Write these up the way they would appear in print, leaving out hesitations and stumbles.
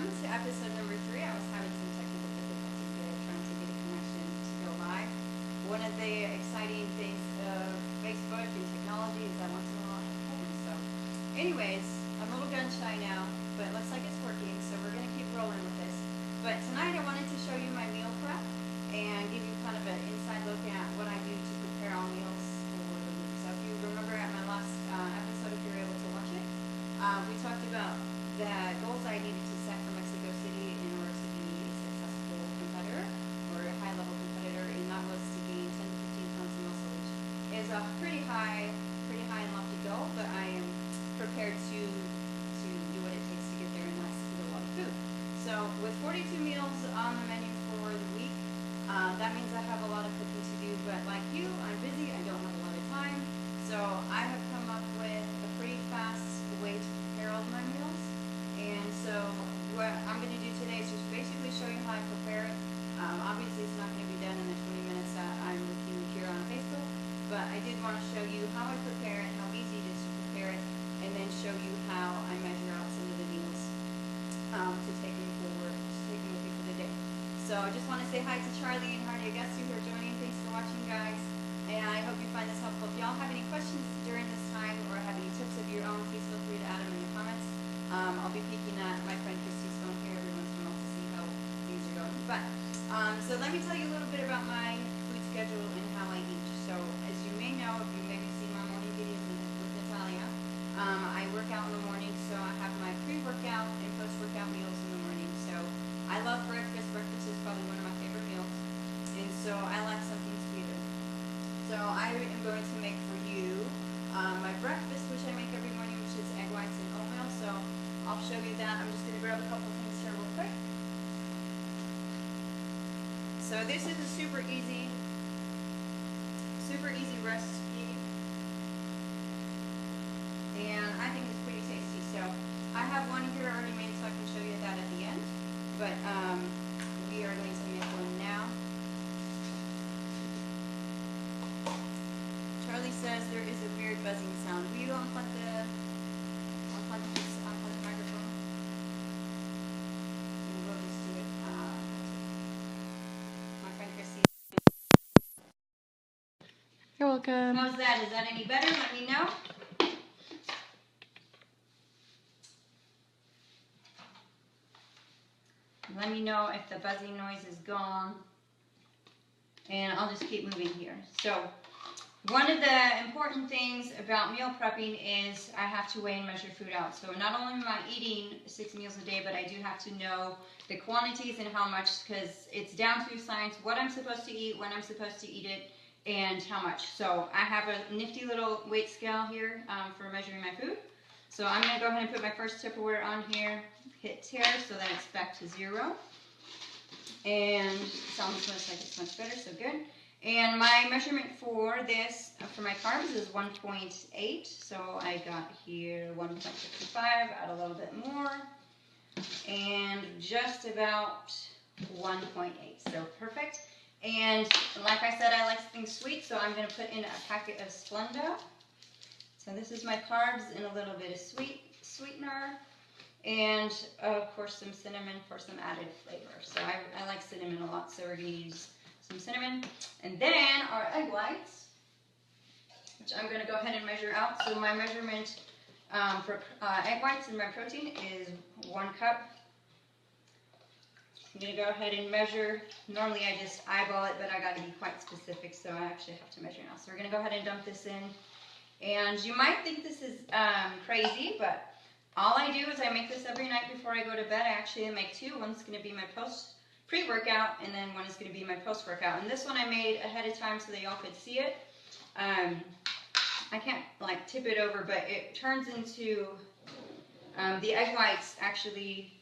welcome to episode number 3. I was having some technical difficulties there trying to get a connection to go live. One of the exciting things of Facebook and technology is that once in a while it happens. So anyways, I'm a little gun shy now, but it looks like it's working, so we're going to keep rolling with this. But tonight I wanted to show you my meal prep and give you kind of an inside look at what I do to prepare all meals for the week. So if you remember at my last episode, if you were able to watch it, we talked about the goals I needed to set for Mexico City in order to be a successful competitor or a high-level competitor, and that was to gain 10 to 15 pounds of muscle, which is a pretty high and lofty goal, but I am prepared to do what it takes to get there, and that's to eat a lot of food. So with 42 meals on the menu for the week, that means I have a lot of cooking to do, but like you, I'm busy, I don't have a lot of time, so I have come up with a pretty fast way to prepare all of my meals. And so what I'm going to do today is just basically show you how I prepare it. Obviously it's not going to be done in the 20 minutes that I'm with you here on Facebook, but I did want to show you how I prepare it, how easy it is to prepare it, and then show you how I measure out some of the meals to take me with you for the day. So I just want to say hi to Charlie and Hardy, I guess you who are joining. Thanks for watching, guys, and I hope you find this helpful. If y'all have any questions during this time or have any tips of your own, please feel free to add them in the comments. I'll be peeking at my friend Christy's phone here every once in a while to see how things are going. But so let me tell you a little bit about my food schedule and how I eat. So as you may know, if you maybe seen my morning videos with Natalia, I work out in the morning, so I have my pre-workout and post-workout meals in the morning. So I love breakfast. Breakfast is probably one of my favorite meals, and so I like something sweeter. So I am going to make for you my breakfast, which I make every morning, which is egg whites and oatmeal. So I'll show you that. I'm just going to grab a couple things here real quick. So this is a super easy recipe, and I think it's pretty tasty. So I have one here already made, so I can show you that at the end. But we are going to make one now. Charlie says there is a weird buzzing sound. Will you unplug the microphone? And we'll just do it. My friend Christy. You're welcome. How's that? Is that any better? Let me know. Let me know if the buzzing noise is gone. And I'll just keep moving here. So one of the important things about meal prepping is I have to weigh and measure food out. So not only am I eating 6 meals a day, but I do have to know the quantities and how much, because it's down to science what I'm supposed to eat, when I'm supposed to eat it, and how much. So I have a nifty little weight scale here for measuring my food. So I'm going to go ahead and put my first Tupperware on here, hit tear so that it's back to 0. And it almost looks like it's much better, so good. And my measurement for this, for my carbs, is 1.8. So I got here 1.55, add a little bit more, and just about 1.8. So perfect. And like I said, I like things sweet, so I'm going to put in a packet of Splenda. So this is my carbs and a little bit of sweetener. And of course some cinnamon for some added flavor. So I like cinnamon a lot, so we're going to use some cinnamon. And then our egg whites, which I'm going to go ahead and measure out. So my measurement for egg whites and my protein is 1 cup. I'm going to go ahead and measure. Normally I just eyeball it, but I got to be quite specific, so I actually have to measure now. So we're going to go ahead and dump this in. And you might think this is crazy, but all I do is I make this every night before I go to bed. I actually make 2. One's going to be my pre-workout, and then one is going to be my post-workout. And this one I made ahead of time so that y'all could see it. I can't like tip it over, but it turns into the egg whites actually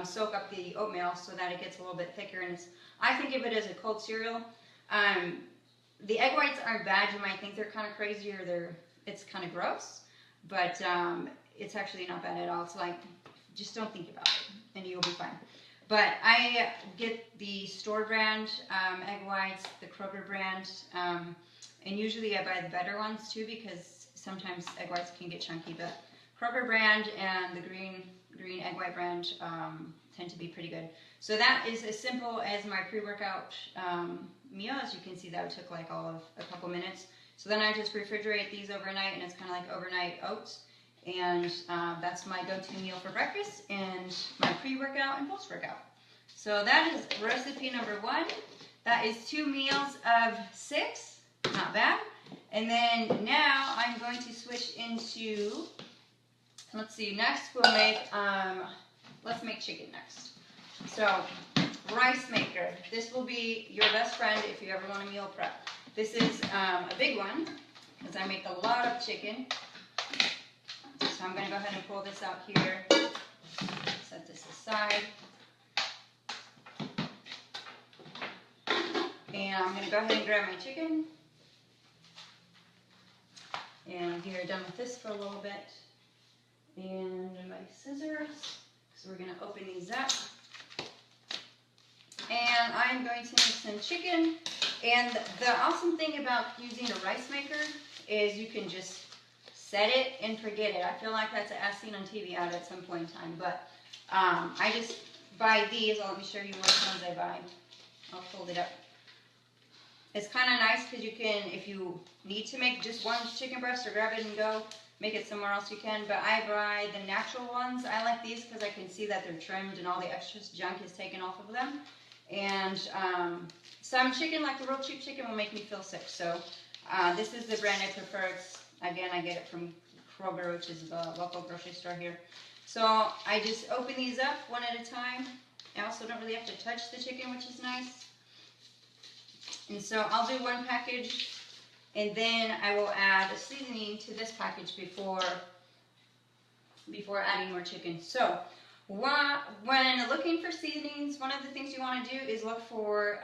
soak up the oatmeal so that it gets a little bit thicker. And I think of it as a cold cereal. The egg whites aren't bad. You might think they're kind of crazy or it's kind of gross, but it's actually not bad at all. It's like, just don't think about it and you'll be fine. But I get the store brand egg whites, the Kroger brand, and usually I buy the better ones too, because sometimes egg whites can get chunky, but Kroger brand and the green green egg white brand tend to be pretty good. So that is as simple as my pre-workout meal. As you can see, that took like all of a couple minutes. So then I just refrigerate these overnight, and it's kind of like overnight oats. And that's my go-to meal for breakfast and my pre-workout and post-workout. So that is recipe number 1. That is 2 meals of 6. Not bad. And then now I'm going to switch into, let's see, next we'll make, let's make chicken next. So, rice maker. This will be your best friend if you ever want to meal prep. This is a big one because I make a lot of chicken. So I'm going to go ahead and pull this out here. Set this aside. And I'm going to go ahead and grab my chicken. And we are done with this for a little bit. And my scissors. So we're going to open these up. And I'm going to make some chicken. And the awesome thing about using a rice maker is you can just set it and forget it. I feel like that's as seen on TV ad at some point in time. But I just buy these. Let me show you which ones I buy. I'll fold it up. It's kind of nice because you can, if you need to make just one chicken breast or grab it and go, make it somewhere else you can. But I buy the natural ones. I like these because I can see that they're trimmed and all the extra junk is taken off of them. And some chicken, like the real cheap chicken, will make me feel sick. So this is the brand I prefer. Again, I get it from Kroger, which is the local grocery store here. So I just open these up one at a time. I also don't really have to touch the chicken, which is nice. And so I'll do one package, and then I will add a seasoning to this package before adding more chicken. So when looking for seasonings, one of the things you want to do is look for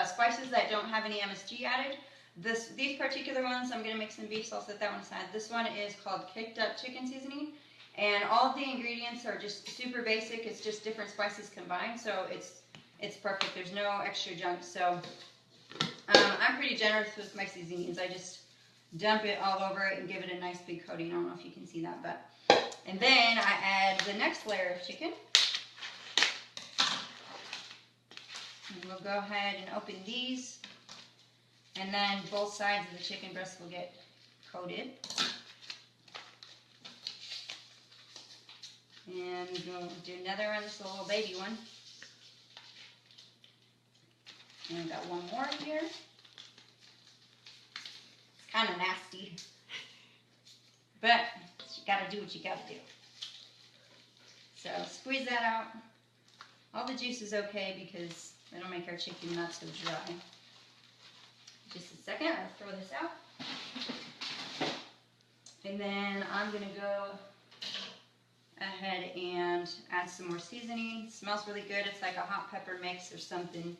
spices that don't have any MSG added. These particular ones, I'm going to make some beef, so I'll set that one aside. This one is called Kicked Up Chicken Seasoning, and all of the ingredients are just super basic. It's just different spices combined, so it's perfect. There's no extra junk. So I'm pretty generous with my seasonings. I just dump it all over it and give it a nice big coating. I don't know if you can see that, but. And then I add the next layer of chicken. And we'll go ahead and open these. And then both sides of the chicken breast will get coated. And we'll do another one, this little baby one. And I've got one more here. It's kind of nasty. But you gotta do what you gotta do. So squeeze that out. All the juice is okay because it'll make our chicken not so dry. Just a second, I'll throw this out. And then I'm gonna go ahead and add some more seasoning. It smells really good. It's like a hot pepper mix or something.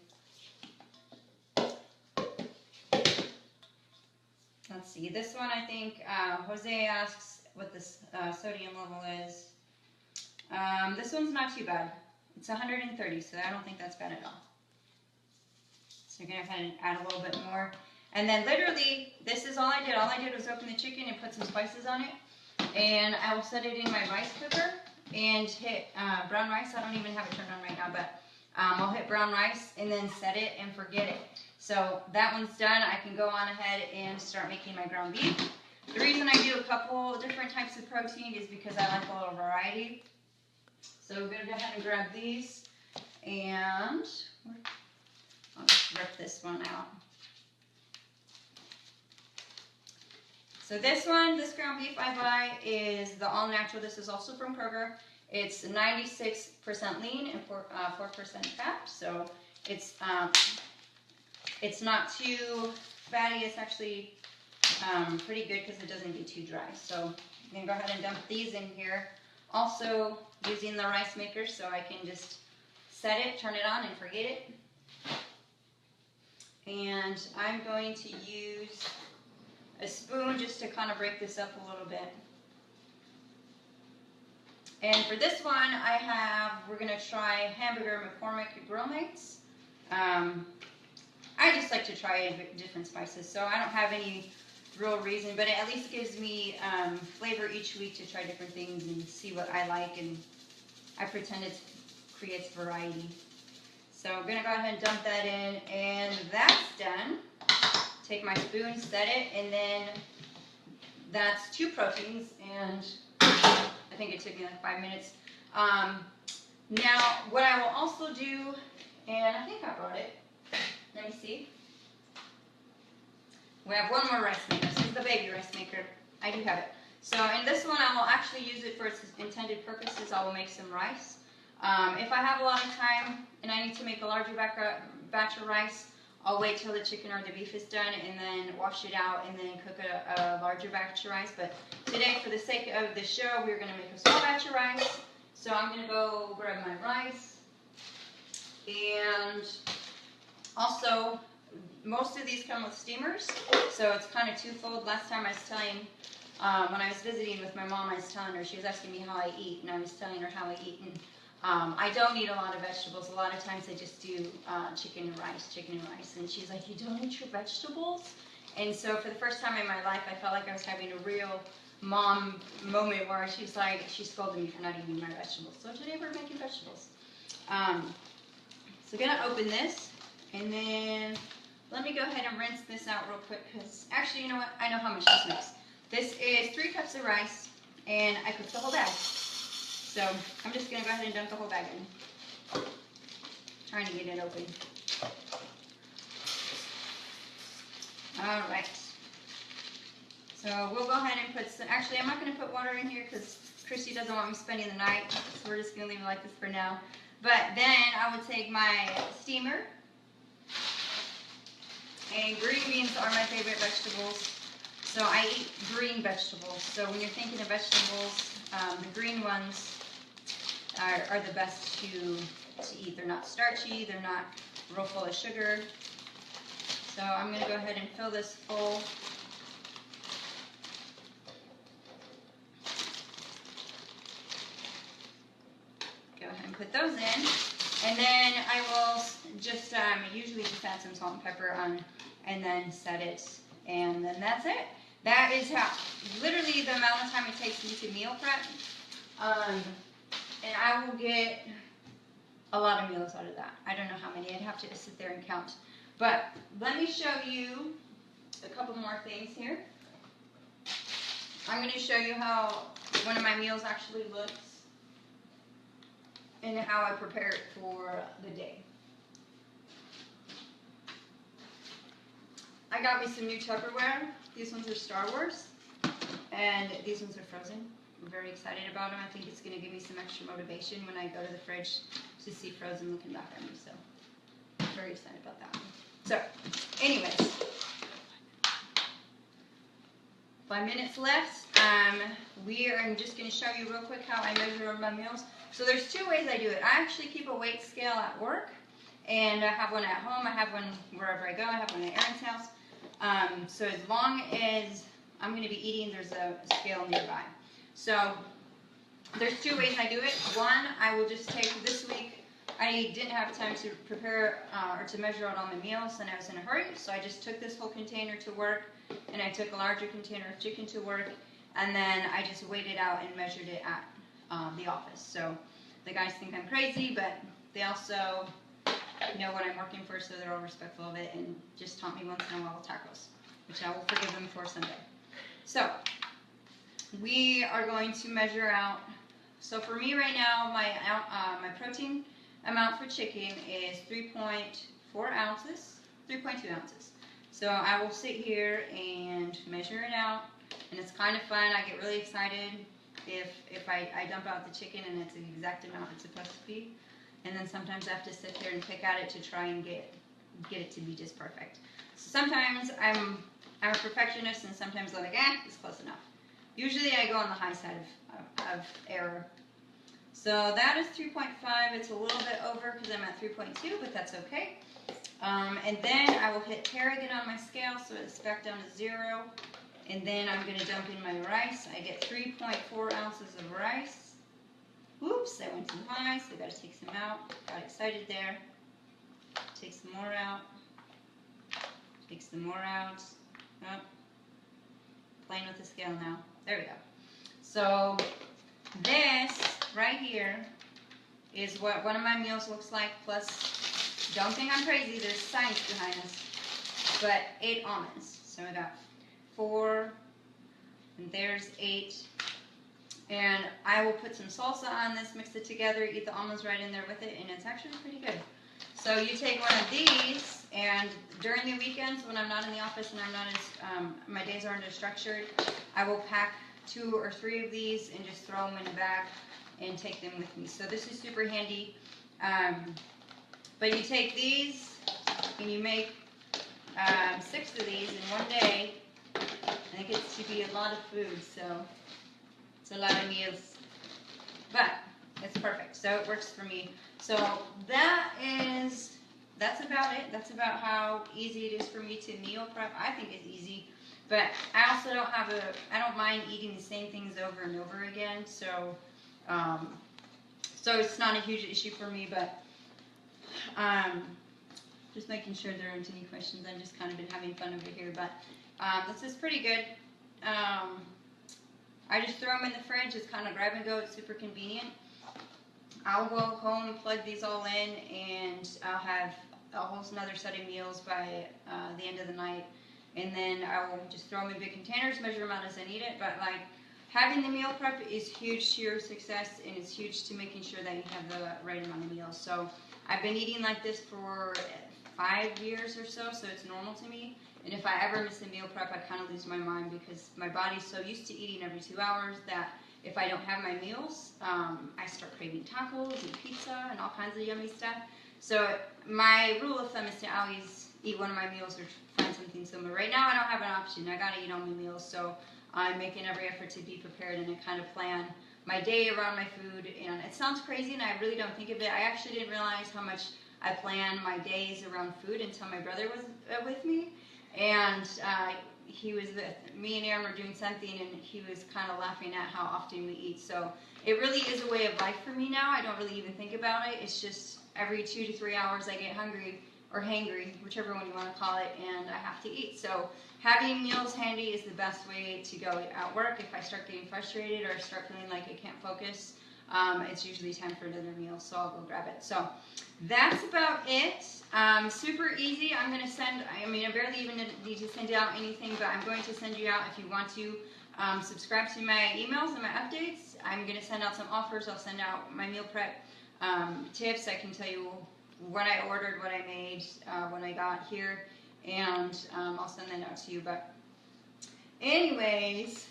Let's see, this one I think Jose asks what the sodium level is. This one's not too bad. It's 130, so I don't think that's bad at all. So you're going to go ahead and add a little bit more. And then literally, this is all I did. All I did was open the chicken and put some spices on it. And I will set it in my rice cooker and hit brown rice. I don't even have it turned on right now, but I'll hit brown rice and then set it and forget it. So that one's done. I can go on ahead and start making my ground beef. The reason I do a couple different types of protein is because I like a little variety. So we're going to go ahead and grab these, and I'll just rip this one out. So this one, this ground beef I buy is the all natural. This is also from Kroger. It's 96% lean and 4% fat. So it's not too fatty. It's actually pretty good because it doesn't get too dry. So I'm going to go ahead and dump these in here. Also using the rice maker so I can just set it, turn it on, and forget it. And I'm going to use a spoon just to kind of break this up a little bit. And for this one, we're going to try Hamburger McCormick Grill Mates. I just like to try different spices, so I don't have any real reason, but it at least gives me flavor each week to try different things and see what I like, and I pretend it creates variety. So I'm going to go ahead and dump that in, and that's done. Take my spoon, set it, and then that's 2 proteins, and I think it took me like 5 minutes. Now, what I will also do, and I think I brought it. Let me see. We have one more rice maker. This is the baby rice maker. I do have it. So in this one, I will actually use it for its intended purposes. I will make some rice. If I have a lot of time and I need to make a larger batch of rice, I'll wait till the chicken or the beef is done and then wash it out and then cook a larger batch of rice. But today, for the sake of the show, we're going to make a small batch of rice. So I'm going to go grab my rice. And also, most of these come with steamers, so it's kind of twofold. Last time I was telling, when I was visiting with my mom, I was telling her, she was asking me how I eat, and I was telling her how I eat. And I don't eat a lot of vegetables. A lot of times I just do chicken and rice. And she's like, you don't eat your vegetables? And so for the first time in my life, I felt like I was having a real mom moment where she's like, she scolded me for not eating my vegetables. So today we're making vegetables. So I'm going to open this, and then let me go ahead and rinse this out real quick, because actually, you know what? I know how much this makes. This is 3 cups of rice, and I cooked the whole bag. So I'm just going to go ahead and dump the whole bag in. Trying to get it open. All right. So we'll go ahead and put some, actually I'm not going to put water in here because Christy doesn't want me spending the night, so we're just going to leave it like this for now. But then I would take my steamer, and green beans are my favorite vegetables. So I eat green vegetables. So when you're thinking of vegetables, the green ones are the best to eat. They're not starchy, they're not real full of sugar. So I'm going to go ahead and fill this full. Go ahead and put those in. And then I will just usually just add some salt and pepper on, and then set it, and then that's it. That is how, literally the amount of time it takes me to meal prep. And I will get a lot of meals out of that. I don't know how many. I'd have to sit there and count. But let me show you a couple more things here. I'm going to show you how one of my meals actually looks and how I prepare it for the day. I got me some new Tupperware. These ones are Star Wars, and these ones are frozen. I'm very excited about them. I think it's going to give me some extra motivation when I go to the fridge to see Frozen looking back at me. So I'm very excited about that one. So, anyways, 5 minutes left. I'm just going to show you real quick how I measure my meals. So there's 2 ways I do it. I actually keep a weight scale at work, and I have one at home. I have one wherever I go. I have one at Aaron's house. So as long as I'm going to be eating, there's a scale nearby. So there's 2 ways I do it. One, I will just take this week. I didn't have time to prepare or to measure out all my meals, and I was in a hurry. So I just took this whole container to work, and I took a larger container of chicken to work, and then I just weighed it out and measured it at the office. So the guys think I'm crazy, but they also know what I'm working for, so they're all respectful of it and just taught me once in a while tacos, which I will forgive them for someday. So we are going to measure out. So for me right now, my protein amount for chicken is 3.4 ounces, 3.2 ounces. So I will sit here and measure it out, and it's kind of fun. I get really excited if I dump out the chicken and it's the exact amount it's supposed to be. And then sometimes I have to sit there and pick at it to try and get it to be just perfect. So sometimes I'm a perfectionist, and sometimes I'm like, it's close enough. Usually I go on the high side of error. So that is 3.5. It's a little bit over because I'm at 3.2, but that's okay. And then I will hit Target on my scale, so it's back down to 0. And then I'm going to dump in my rice. I get 3.4 ounces of rice. Oops, I went too high, so I got to take some out. Got excited there. Take some more out. Take some more out. Oh. playing with the scale now. There we go. So this right here is what one of my meals looks like, plus, don't think I'm crazy, there's science behind this, but 8 almonds. So I got 4, and there's 8. And I will put some salsa on this, mix it together, eat the almonds right in there with it, and it's actually pretty good. So you take one of these, and during the weekends when I'm not in the office and I'm not as, my days aren't as structured, I will pack 2 or 3 of these and just throw them in a bag and take them with me. So this is super handy. But you take these and you make 6 of these in one day, and it gets to be a lot of food, so it's a lot of meals. But it's perfect, so it works for me. So that's about it. That's about how easy it is for me to meal prep. I think it's easy, but I also I don't mind eating the same things over and over again. So, so it's not a huge issue for me. But just making sure there aren't any questions. I've just kind of been having fun over here, but this is pretty good. I just throw them in the fridge. It's kind of grab and go. It's super convenient. I'll go home, plug these all in, and I'll have a whole another set of meals by the end of the night. And then I will just throw them in big containers, measure them out as I need it. But like having the meal prep is huge to your success, and it's huge to making sure that you have the right amount of meals. So I've been eating like this for 5 years or so, so it's normal to me. And if I ever miss a meal prep, I kind of lose my mind because my body's so used to eating every 2 hours that if I don't have my meals, I start craving tacos and pizza and all kinds of yummy stuff. So my rule of thumb is to always eat one of my meals or find something similar. Right now I don't have an option. I gotta eat all my meals, so I'm making every effort to be prepared and to kind of plan my day around my food. And it sounds crazy, and I really don't think of it. I actually didn't realize how much I plan my days around food until my brother was with me. And he was me and Aaron were doing something, and he was kind of laughing at how often we eat. So it really is a way of life for me now. I don't really even think about it. It's just every 2 to 3 hours I get hungry or hangry, whichever one you want to call it, and I have to eat. So having meals handy is the best way to go at work. If I start getting frustrated or start feeling like I can't focus, it's usually time for another meal, so I'll go grab it. So that's about it. Super easy. I'm going to send, I barely even need to send out anything, but I'm going to send you out if you want to subscribe to my emails and my updates. I'm going to send out some offers. I'll send out my meal prep tips. I can tell you what I ordered, what I made, when I got here, and I'll send that out to you. But anyways,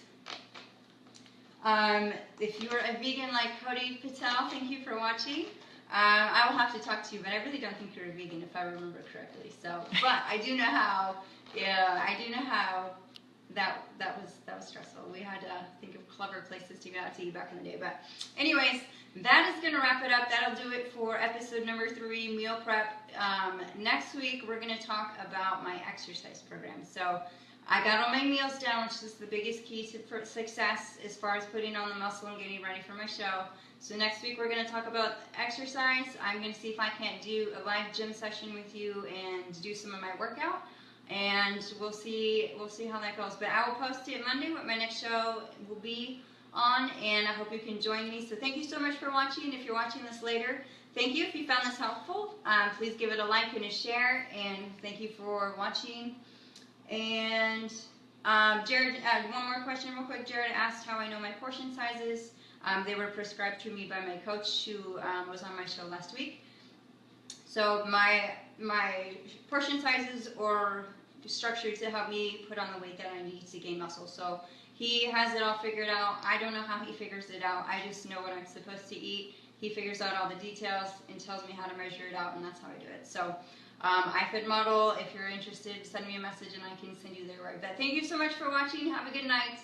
if you're a vegan like Cody Patel, thank you for watching. I will have to talk to you, but I really don't think you're a vegan if I remember correctly. So, but I do know how. Yeah, I do know how that was stressful. We had to think of clever places to get out to eat back in the day. But anyways, that is going to wrap it up. That'll do it for episode number 3, meal prep. Next week we're going to talk about my exercise program. So I got all my meals down, which is the biggest key for success as far as putting on the muscle and getting ready for my show. So next week we're going to talk about exercise. I'm going to see if I can't do a live gym session with you and do some of my workout, and we'll see how that goes. But I will post it Monday what my next show will be on, and I hope you can join me. So thank you so much for watching. If you're watching this later, thank you. If you found this helpful, please give it a like and a share, and thank you for watching. And Jared, one more question real quick. Jared asked how I know my portion sizes. They were prescribed to me by my coach who was on my show last week. So my portion sizes are structured to help me put on the weight that I need to gain muscle. So he has it all figured out. I don't know how he figures it out. I just know what I'm supposed to eat. He figures out all the details and tells me how to measure it out, and that's how I do it. So iFit Model, if you're interested, send me a message and I can send you there right back. Thank you so much for watching. Have a good night.